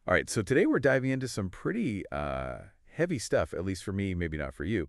All right, so today we're diving into some pretty heavy stuff, at least for me, maybe not for you.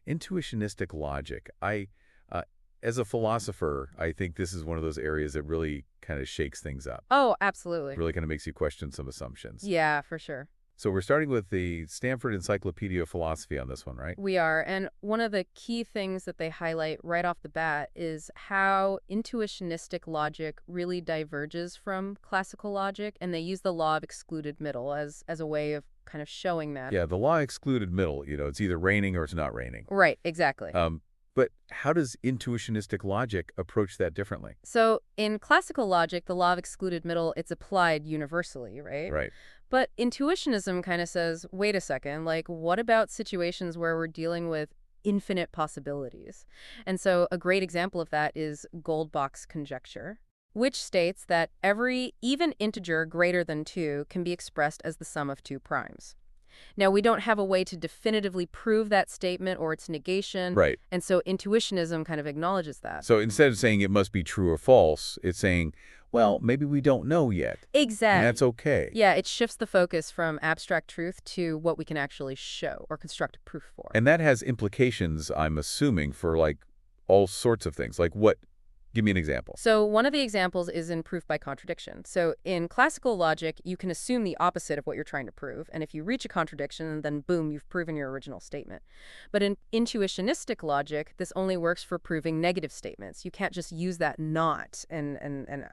Intuitionistic logic. Uh, as a philosopher, I think this is one of those areas that really kind of shakes things up. Oh, absolutely. Really kind of makes you question some assumptions. Yeah, for sure. So we're starting with the Stanford Encyclopedia of Philosophy on this one, right? We are. And one of the key things that they highlight right off the bat is how intuitionistic logic really diverges from classical logic. And they use the law of excluded middle as a way of kind of showing that. Yeah, the law excluded middle. It's either raining or it's not raining. Right, exactly. But how does intuitionistic logic approach that differently? So in classical logic, the law of excluded middle, it's applied universally, right? Right. But intuitionism kind of says, wait a second, like what about situations where we're dealing with infinite possibilities? And so a great example of that is Goldbach's conjecture, which states that every even integer greater than 2 can be expressed as the sum of two primes. Now, we don't have a way to definitively prove that statement or its negation, Right. and so intuitionism kind of acknowledges that. So instead of saying it must be true or false, it's saying, well, maybe we don't know yet. And that's Exactly. okay. Yeah, it shifts the focus from abstract truth to what we can actually show or construct a proof for. And that has implications, I'm assuming, for like all sorts of things. Like what? Give me an example. So one of the examples is in proof by contradiction. So in classical logic, you can assume the opposite of what you're trying to prove. And if you reach a contradiction, then boom, you've proven your original statement. But in intuitionistic logic, this only works for proving negative statements. You can't just use that not and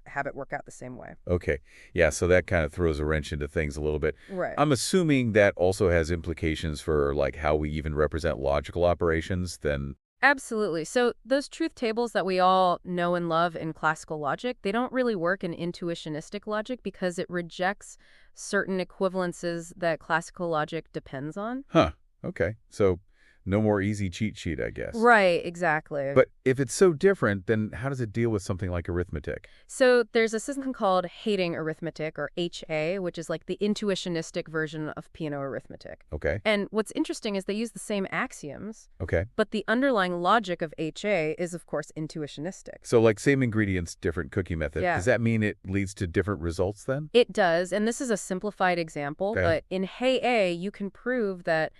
have it work out the same way. Okay. Yeah, so that kind of throws a wrench into things a little bit. Right. I'm assuming that also has implications for like how we even represent logical operations then. Absolutely. So those truth tables that we all know and love in classical logic, they don't really work in intuitionistic logic because it rejects certain equivalences that classical logic depends on. Huh. Okay. So no more easy cheat sheet, I guess. Right, exactly. But if it's so different, then how does it deal with something like arithmetic? So there's a system called Hating arithmetic, or HA, which is like the intuitionistic version of Peano arithmetic. Okay. And what's interesting is they use the same axioms, Okay. but the underlying logic of HA is, of course, intuitionistic. So like same ingredients, different cookie method. Yeah. Does that mean it leads to different results then? It does, and this is a simplified example, Okay. but in Hey A, you can prove that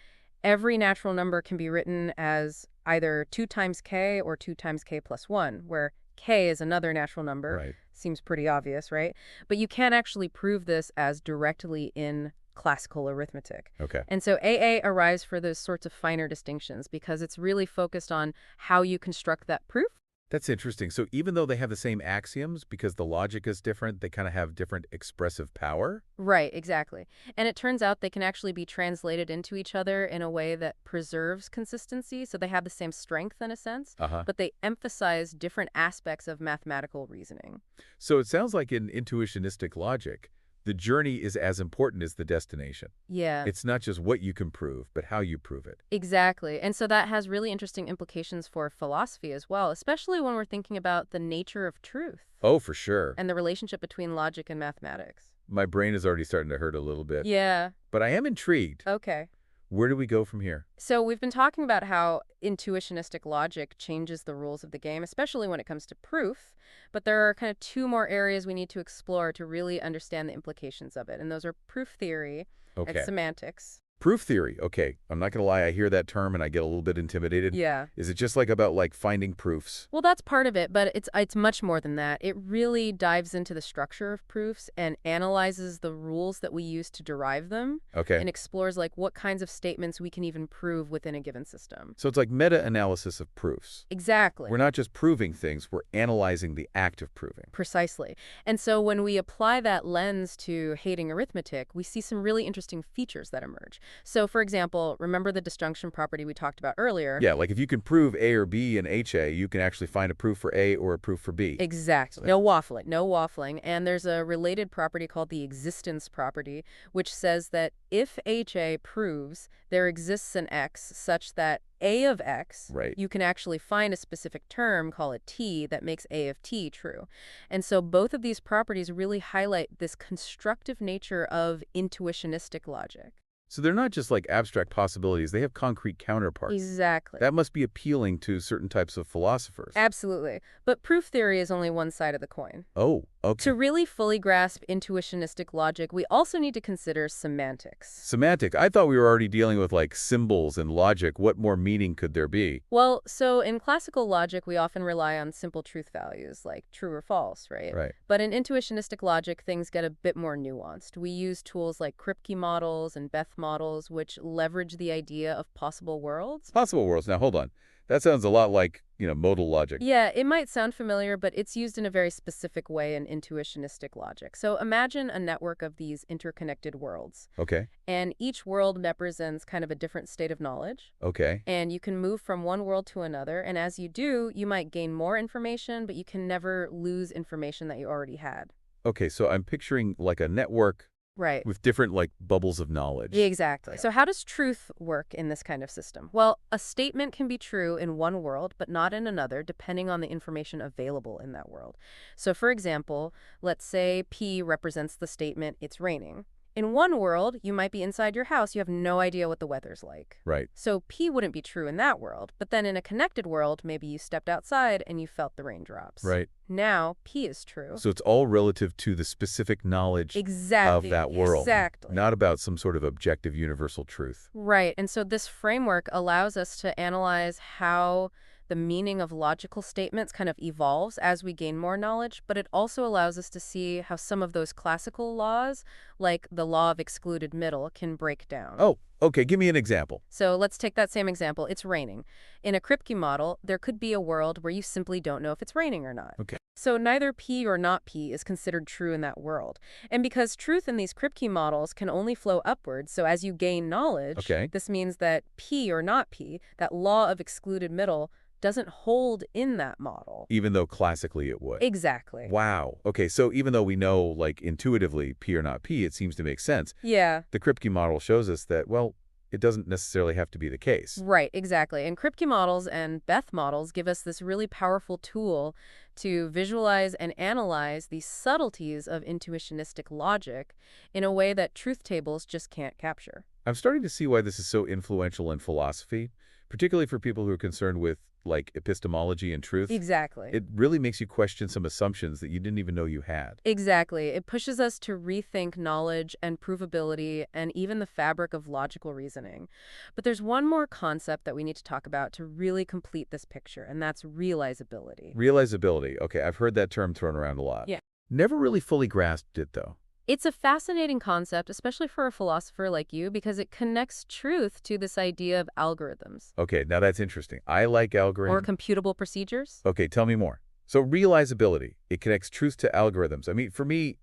every natural number can be written as either 2 times k or 2 times k plus 1, where k is another natural number. Right. Seems pretty obvious, right? But you can't actually prove this as directly in classical arithmetic. Okay. And so AA arrives for those sorts of finer distinctions because it's really focused on how you construct that proof. That's interesting. So even though they have the same axioms, because the logic is different, they kind of have different expressive power? Right, exactly. And it turns out they can actually be translated into each other in a way that preserves consistency, so they have the same strength in a sense, Uh-huh. but they emphasize different aspects of mathematical reasoning. So it sounds like in intuitionistic logic, the journey is as important as the destination. Yeah, It's not just what you can prove, but how you prove it. exactly. And so that has really interesting implications for philosophy as well, especially when we're thinking about the nature of truth Oh, for sure. and the relationship between logic and mathematics. My brain is already starting to hurt a little bit. Yeah, But I am intrigued. okay. Where do we go from here? So we've been talking about how intuitionistic logic changes the rules of the game, especially when it comes to proof. But there are kind of two more areas we need to explore to really understand the implications of it. And those are proof theory and Okay. semantics. Proof theory. Okay. I'm not going to lie. I hear that term and I get a little bit intimidated. Yeah. Is it just like about like finding proofs? Well, that's part of it, but it's much more than that. It really dives into the structure of proofs and analyzes the rules that we use to derive them Okay. and explores like what kinds of statements we can even prove within a given system. So it's like meta-analysis of proofs. Exactly. We're not just proving things, we're analyzing the act of proving. Precisely. And so when we apply that lens to hating arithmetic, we see some really interesting features that emerge. So for example, remember the disjunction property we talked about earlier? Yeah, like if you can prove A or B in HA, you can actually find a proof for A or a proof for B. Exactly. No waffling, no waffling. And there's a related property called the existence property, which says that if HA proves there exists an X such that A of X, Right. you can actually find a specific term, call it T, that makes A of T true. And so both of these properties really highlight this constructive nature of intuitionistic logic. So they're not just like abstract possibilities, they have concrete counterparts. Exactly. That must be appealing to certain types of philosophers. Absolutely. But proof theory is only one side of the coin. Oh, To Okay. really fully grasp intuitionistic logic, we also need to consider semantics. Semantic. I thought we were already dealing with like symbols and logic. What more meaning could there be? Well, so in classical logic, we often rely on simple truth values, like true or false, right? Right. But in intuitionistic logic, things get a bit more nuanced. We use tools like Kripke models and Beth models, which leverage the idea of possible worlds. Possible worlds. Now, hold on. That sounds a lot like, modal logic. Yeah, it might sound familiar, but it's used in a very specific way in intuitionistic logic. So imagine a network of these interconnected worlds, Okay. and each world represents kind of a different state of knowledge. Okay. And you can move from one world to another, and as you do, you might gain more information, but you can never lose information that you already had. Okay, so I'm picturing like a network Right. with different like bubbles of knowledge. Exactly. So how does truth work in this kind of system? Well, a statement can be true in one world, but not in another, depending on the information available in that world. So for example, let's say P represents the statement, it's raining. In one world, you might be inside your house, you have no idea what the weather's like. Right. So P wouldn't be true in that world, but then in a connected world, maybe you stepped outside and you felt the raindrops. Right. Now, P is true. So it's all relative to the specific knowledge of Exactly. that world, Exactly. not about some sort of objective universal truth. Right. And so this framework allows us to analyze how the meaning of logical statements kind of evolves as we gain more knowledge, but it also allows us to see how some of those classical laws, like the law of excluded middle, can break down. Oh, okay. Give me an example. So let's take that same example. It's raining. In a Kripke model, there could be a world where you simply don't know if it's raining or not. Okay. So neither P or not P is considered true in that world. And because truth in these Kripke models can only flow upwards, so as you gain knowledge, Okay. this means that P or not P, that law of excluded middle, doesn't hold in that model. Even though classically it would. Exactly. Wow. Okay, so even though we know, like, intuitively P or not P, it seems to make sense. Yeah. The Kripke model shows us that, well, it doesn't necessarily have to be the case. Right, exactly. And Kripke models and Beth models give us this really powerful tool to visualize and analyze the subtleties of intuitionistic logic in a way that truth tables just can't capture. I'm starting to see why this is so influential in philosophy, particularly for people who are concerned with, like, epistemology and truth. Exactly. It really makes you question some assumptions that you didn't even know you had. Exactly. It pushes us to rethink knowledge and provability and even the fabric of logical reasoning. But there's one more concept that we need to talk about to really complete this picture, and that's realizability. Realizability. Okay, I've heard that term thrown around a lot. Yeah. Never really fully grasped it, though. It's a fascinating concept, especially for a philosopher like you, because it connects truth to this idea of algorithms Okay, now that's interesting. I like or algorithms. computable procedures. Okay, tell me more. So realizability, it connects truth to algorithms. I mean, for me,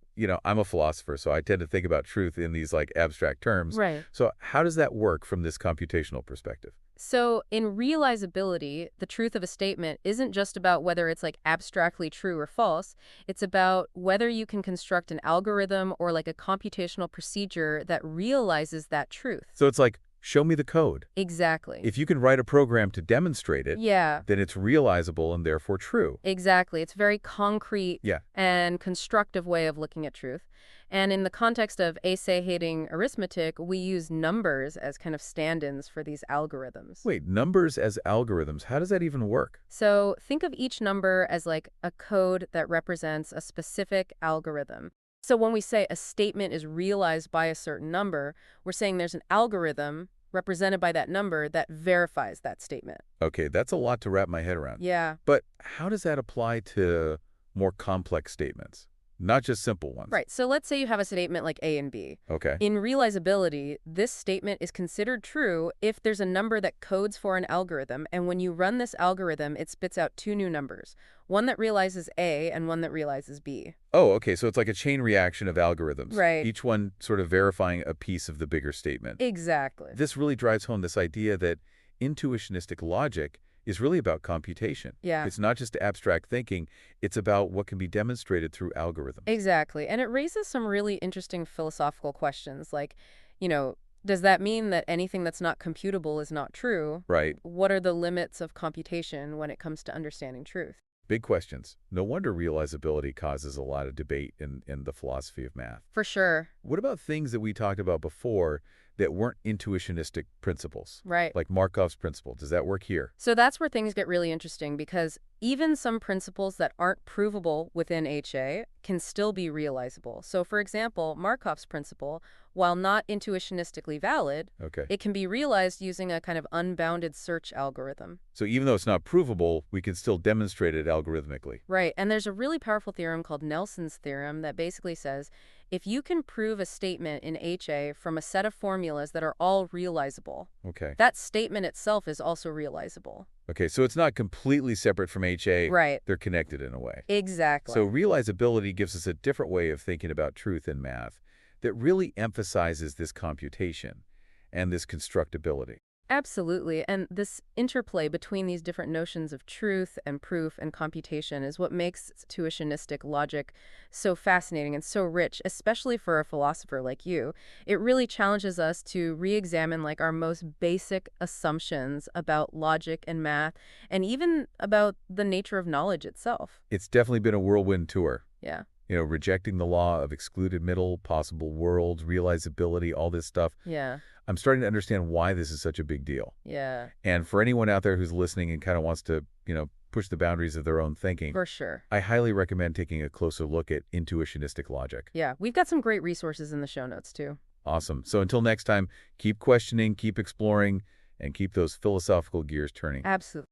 I'm a philosopher, so I tend to think about truth in these like abstract terms. Right. So how does that work from this computational perspective? So in realizability, the truth of a statement isn't just about whether it's like abstractly true or false. It's about whether you can construct an algorithm or like a computational procedure that realizes that truth. So it's like, show me the code. Exactly. If you can write a program to demonstrate it, Yeah, then it's realizable and therefore true. exactly. It's a very concrete Yeah. and constructive way of looking at truth. And in the context of assay-hating arithmetic, we use numbers as kind of stand-ins for these algorithms. Wait, numbers as algorithms, how does that even work? So think of each number as like a code that represents a specific algorithm. So when we say a statement is realized by a certain number, we're saying there's an algorithm represented by that number that verifies that statement. Okay, that's a lot to wrap my head around. Yeah. But how does that apply to more complex statements? Not just simple ones. Right. So let's say you have a statement like A and B. Okay. In realizability, this statement is considered true if there's a number that codes for an algorithm, and when you run this algorithm, it spits out two new numbers, one that realizes A and one that realizes B. Oh, okay, so it's like a chain reaction of algorithms. Right. Each one sort of verifying a piece of the bigger statement. Exactly. This really drives home this idea that intuitionistic logic is really about computation. Yeah. It's not just abstract thinking, it's about what can be demonstrated through algorithms. Exactly. And it raises some really interesting philosophical questions like, does that mean that anything that's not computable is not true? Right. What are the limits of computation when it comes to understanding truth? Big questions. No wonder realizability causes a lot of debate in the philosophy of math. For sure. What about things that we talked about before that weren't intuitionistic principles, Right. like Markov's principle. Does that work here? So that's where things get really interesting because even some principles that aren't provable within HA can still be realizable. So for example, Markov's principle, while not intuitionistically valid, Okay. it can be realized using a kind of unbounded search algorithm. So even though it's not provable, we can still demonstrate it algorithmically. Right, and there's a really powerful theorem called Nelson's theorem that basically says if you can prove a statement in HA from a set of formulas that are all realizable, Okay. that statement itself is also realizable. Okay, so it's not completely separate from HA. Right. They're connected in a way. So Exactly. realizability gives us a different way of thinking about truth in math that really emphasizes this computation and this constructability. Absolutely. And this interplay between these different notions of truth and proof and computation is what makes tuitionistic logic so fascinating and so rich, especially for a philosopher like you. It really challenges us to re-examine like our most basic assumptions about logic and math and even about the nature of knowledge itself. It's definitely been a whirlwind tour. Yeah. Rejecting the law of excluded middle, possible worlds, realizability, all this stuff. Yeah. I'm starting to understand why this is such a big deal. Yeah. And for anyone out there who's listening and kind of wants to, push the boundaries of their own thinking, For sure. I highly recommend taking a closer look at intuitionistic logic. Yeah. We've got some great resources in the show notes too. Awesome. So until next time, keep questioning, keep exploring, and keep those philosophical gears turning. Absolutely.